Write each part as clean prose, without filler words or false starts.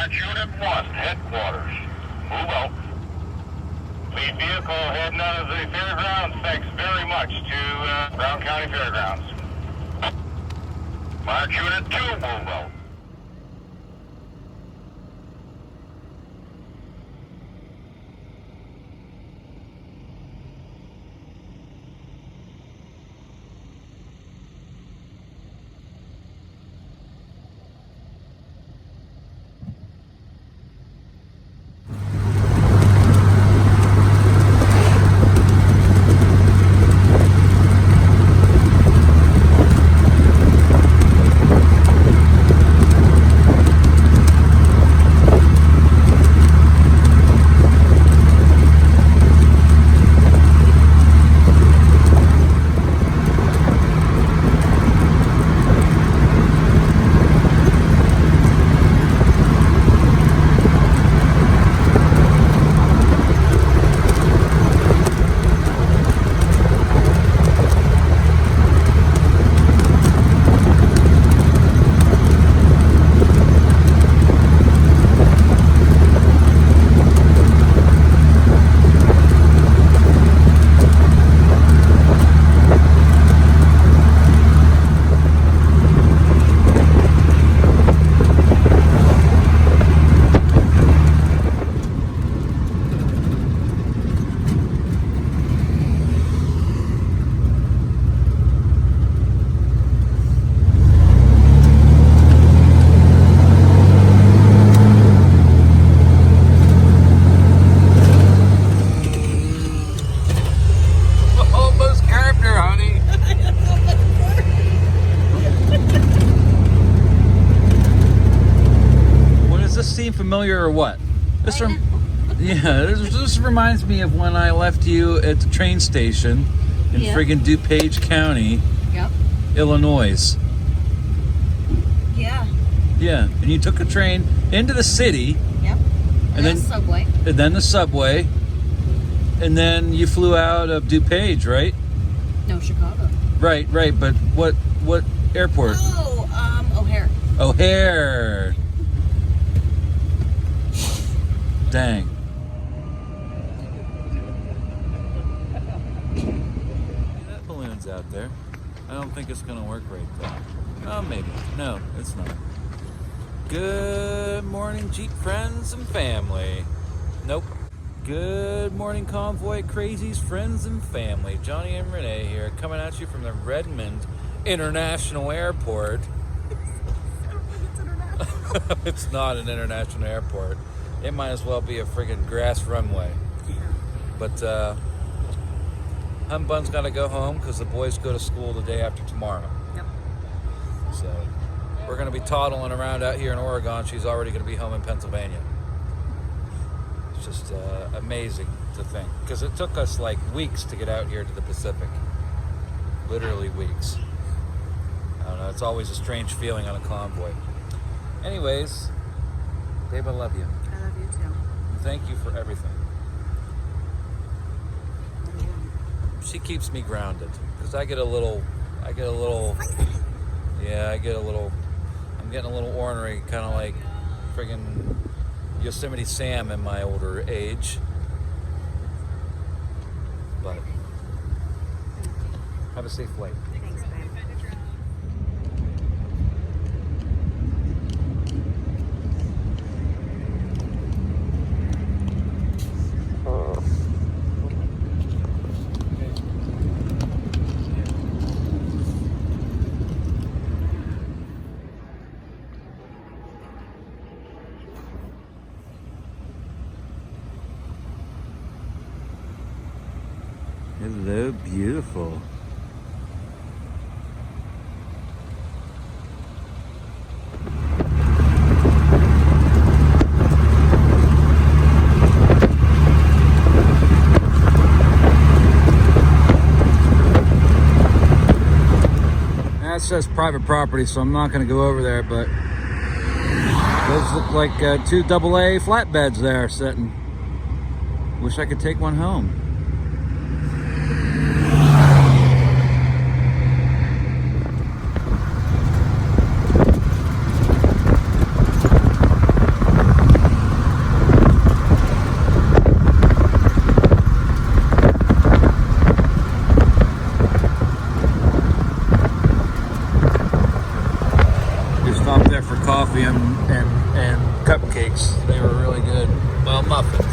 March Unit 1, headquarters. Move out. Lead vehicle heading out of the fairgrounds. Thanks very much to Brown County Fairgrounds. March Unit 2, move out. Familiar or what? This reminds me of when I left you at the train station in friggin' DuPage County, Illinois. Yeah. Yeah, and you took a train into the city. Yep. And then the subway. And then the subway. And then you flew out of DuPage, right? No, Chicago. Right, but what airport? Oh, O'Hare. O'Hare. Dang. That balloon's out there. I don't think it's gonna work right though. Oh, maybe. No, it's not. Good morning, Jeep friends and family. Nope. Good morning, Convoy crazies, friends and family. Johnny and Rene here, coming at you from the Redmond International Airport. It's not an international airport. It might as well be a friggin' grass runway. But Humbun's got to go home because the boys go to school the day after tomorrow. Yep. So we're going to be toddling around out here in Oregon. She's already going to be home in Pennsylvania. It's just amazing to think. Because it took us like weeks to get out here to the Pacific. Literally weeks. I don't know. It's always a strange feeling on a convoy. Anyways, babe, I love you. I love you too. Thank you for everything. She keeps me grounded because I'm getting a little, I'm getting a little ornery, kind of like friggin' Yosemite Sam in my older age. But have a safe flight. Thanks, babe. Hello, beautiful. That says private property, so I'm not going to go over there, but those look like two AA flatbeds there sitting. Wish I could take one home. and cupcakes. They were really good. Well, muffins.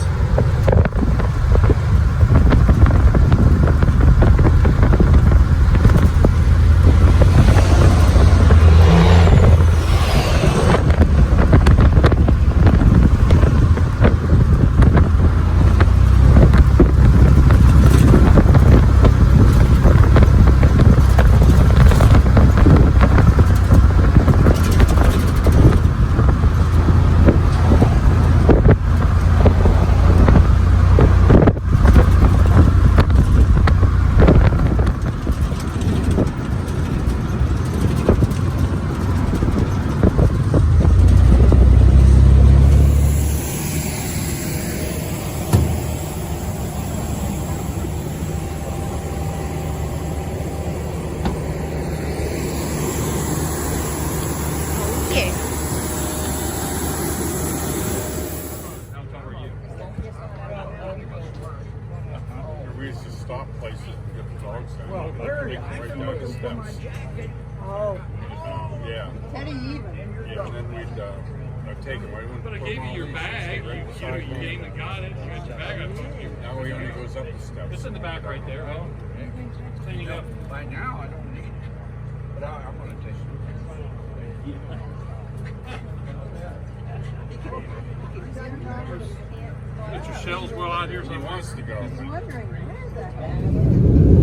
We used to stop places and get the dogs in. Well, right down the steps. Oh, Yeah. Teddy even. Yeah, and then we'd take them. But I gave you your bag. You came and got it. You got your bag. I told you. Now he only goes up the steps. It's in the back right there. Oh, cleaning up. By now, I don't need it. But I'm going to take it. Get your shells well out here. He wants to go. I'm wondering, where is that?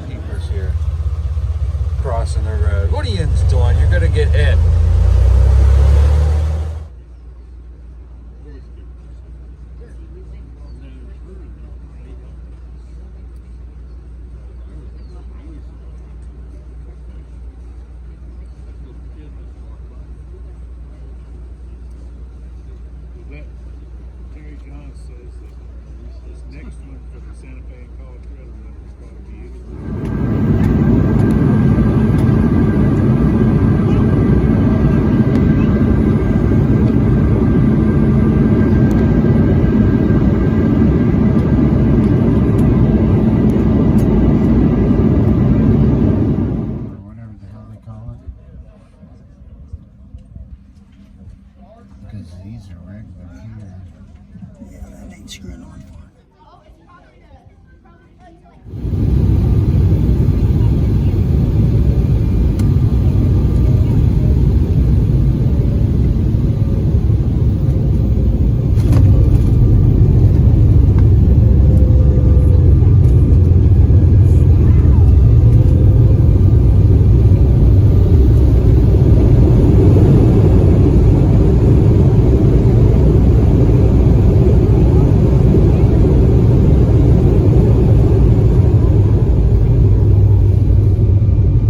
Keepers here. Crossing the road. What are you doing? You're gonna get hit. That Terry John says that this next one for the Santa Fe and College Redmond is going to be it. Whatever the hell they call it. Because these are regular here. Yeah, that ain't screwing on for it.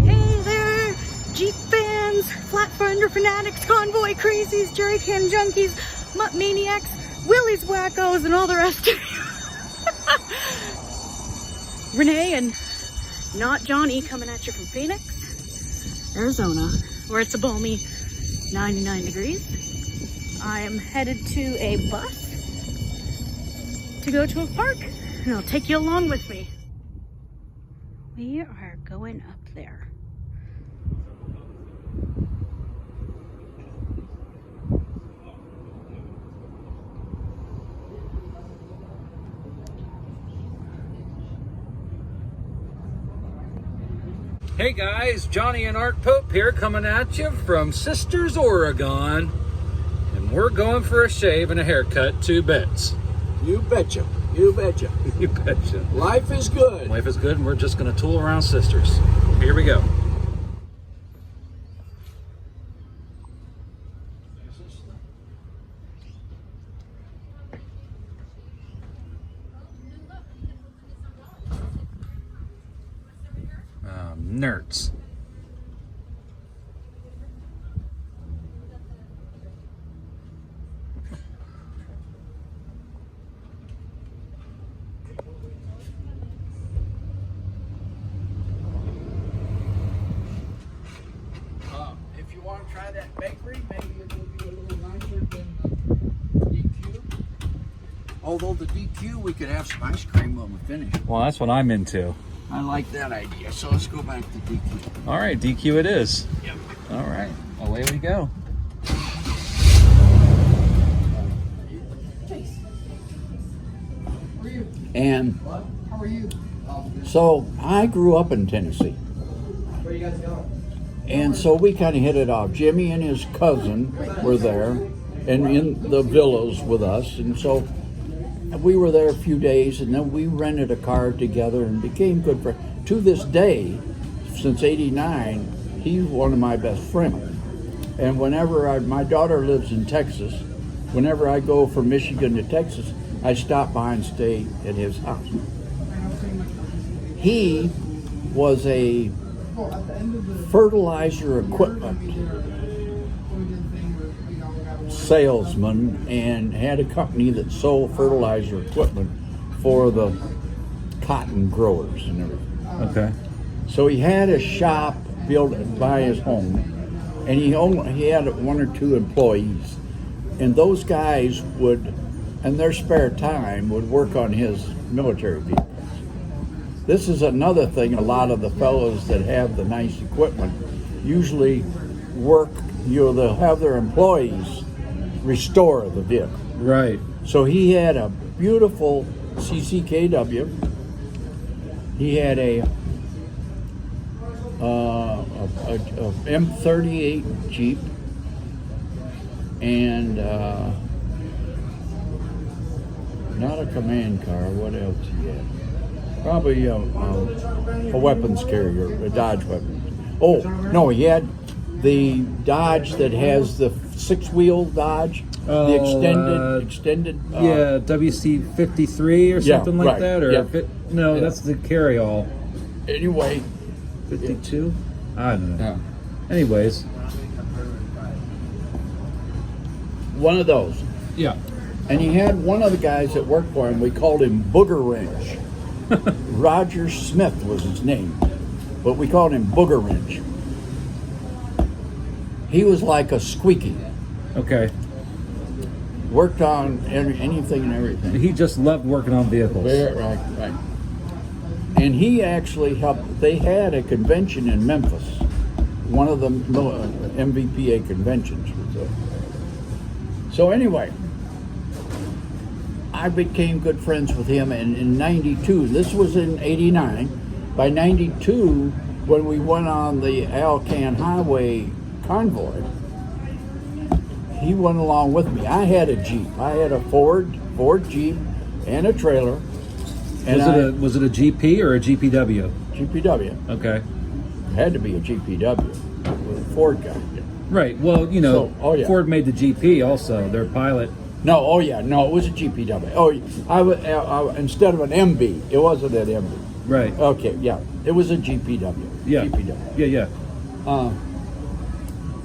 Hey there, Jeep fans, flat fender fanatics, convoy crazies, jerry can junkies, mutt maniacs, Willie's wackos, and all the rest of you. Rene and not Johnny coming at you from Phoenix, Arizona, where it's a balmy 99 degrees. I am headed to a bus to go to a park, and I'll take you along with me. We are going up there. Hey guys, Johnny and Art Pope here coming at you from Sisters, Oregon. And we're going for a shave and a haircut, 2 bits. You betcha. You betcha. You betcha. Life is good. Life is good and we're just going to tool around Sisters. Here we go. Nerds. If you want to try that bakery, maybe it will be a little nicer than DQ. Although the DQ, we could have some ice cream when we finish. Well, that's what I'm into. I like that idea. So let's go back to DQ. All right, DQ it is. Yep. All right, away we go. And so I grew up in Tennessee. Where you guys going? And so we kind of hit it off. Jimmy and his cousin were there and in the villas with us. And so we were there a few days, and then we rented a car together and became good friends. To this day, since '89, he's one of my best friends. And whenever my daughter lives in Texas, whenever I go from Michigan to Texas, I stop by and stay at his house. He was a fertilizer equipment salesman and had a company that sold fertilizer equipment for the cotton growers and everything. Okay. So he had a shop built by his home, and he had 1 or 2 employees, and those guys would, in their spare time, would work on his military vehicles. This is another thing. A lot of the fellows that have the nice equipment usually work. They'll have their employees restore the vehicle. Right. So he had a beautiful CCKW. He had a M38 Jeep, and not a command car. What else he had? Probably a weapons carrier, a Dodge weapons. Oh no, he had the Dodge that has the 6-wheel Dodge, the extended. Yeah, WC-53 or something like right, that, or yeah. no, Yeah. that's the carry-all. Anyway, 52. I don't know. yeah. Anyways. One of those. Yeah. And he had one of the guys that worked for him, we called him Booger Wrench. Roger Smith was his name, but we called him Booger Wrench. He was like a squeaky. Okay. Worked on anything and everything. He just loved working on vehicles. Right. And he actually helped. They had a convention in Memphis, one of the MVPA conventions. So anyway, I became good friends with him, and in '92, this was in '89. By '92, when we went on the Alcan Highway convoy, he went along with me. I had a Jeep. I had a Ford Jeep and a trailer. And Was it a GP or a GPW? GPW. Okay. It had to be a GPW. With a Ford guy. Right. Well, you know, yeah. Ford made the GP also. Their pilot. No, it was a GPW. Instead of an MB, it wasn't an MB. Right. Okay, yeah, it was a GPW. Yeah. GPW. Yeah.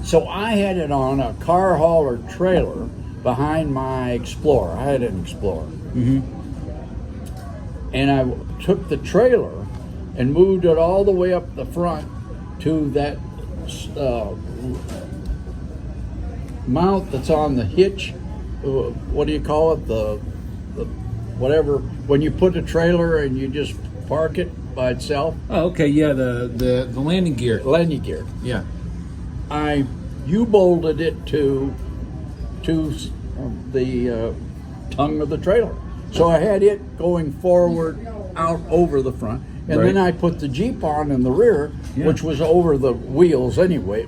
So I had it on a car hauler trailer behind my Explorer. I had an Explorer. Mm-hmm. And I took the trailer and moved it all the way up the front to that mount that's on the hitch. What do you call it? The whatever. When you put a trailer and you just park it by itself. Oh, okay. Yeah, the landing gear. Landing gear. Yeah. I U-bolted it to the tongue of the trailer. So I had it going forward out over the front. And then I put the Jeep on in the rear Yeah. which was over the wheels anyway.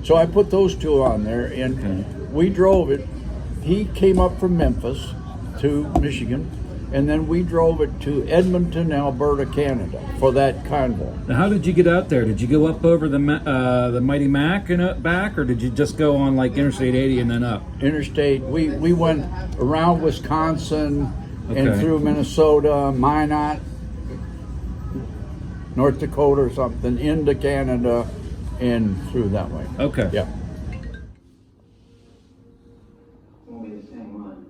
So I put those two on there, and we drove it. He came up from Memphis to Michigan, and then we drove it to Edmonton, Alberta, Canada for that convoy. Now, how did you get out there? Did you go up over the Mighty Mac and back, or did you just go on like Interstate 80 and then up? Interstate. We went around Wisconsin and Okay. through Minnesota, Minot, North Dakota or something, into Canada and through that way. Okay. Yeah. Won't be the same one.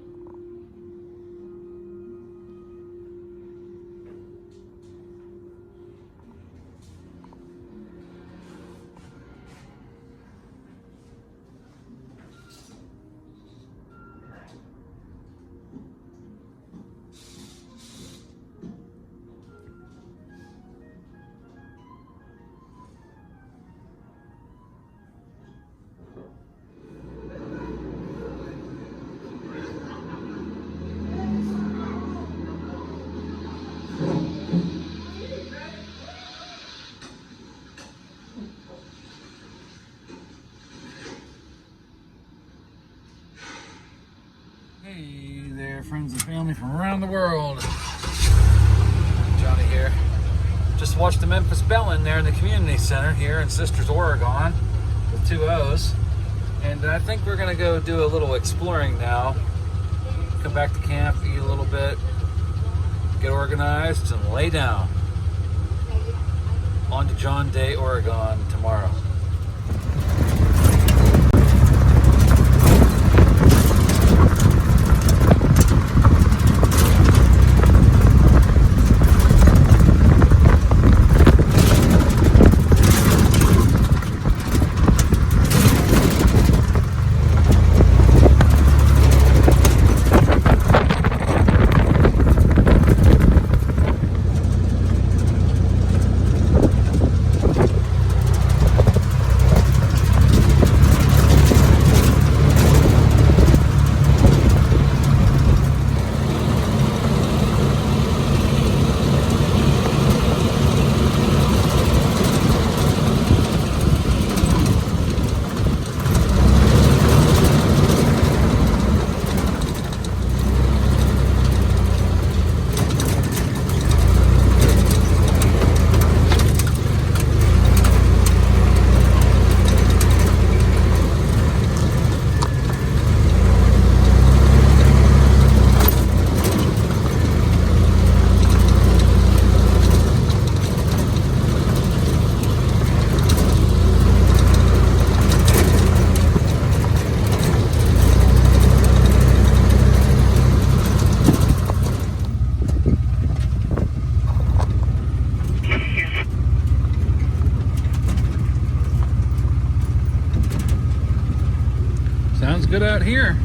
Hey there, friends and family from around the world. Johnny here. Just watched the Memphis Bellin there in the community center here in Sisters, Oregon, with 2 O's. And I think we're gonna go do a little exploring now. Come back to camp, eat a little bit, get organized, and lay down. On to John Day, Oregon tomorrow. Sounds good out here.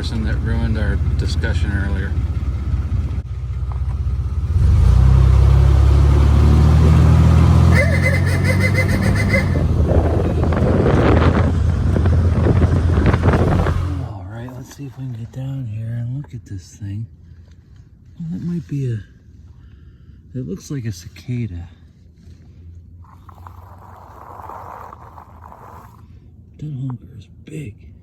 person that ruined our discussion earlier. All right, let's see if we can get down here and look at this thing. Well, that might be a... It looks like a cicada. That honker is big.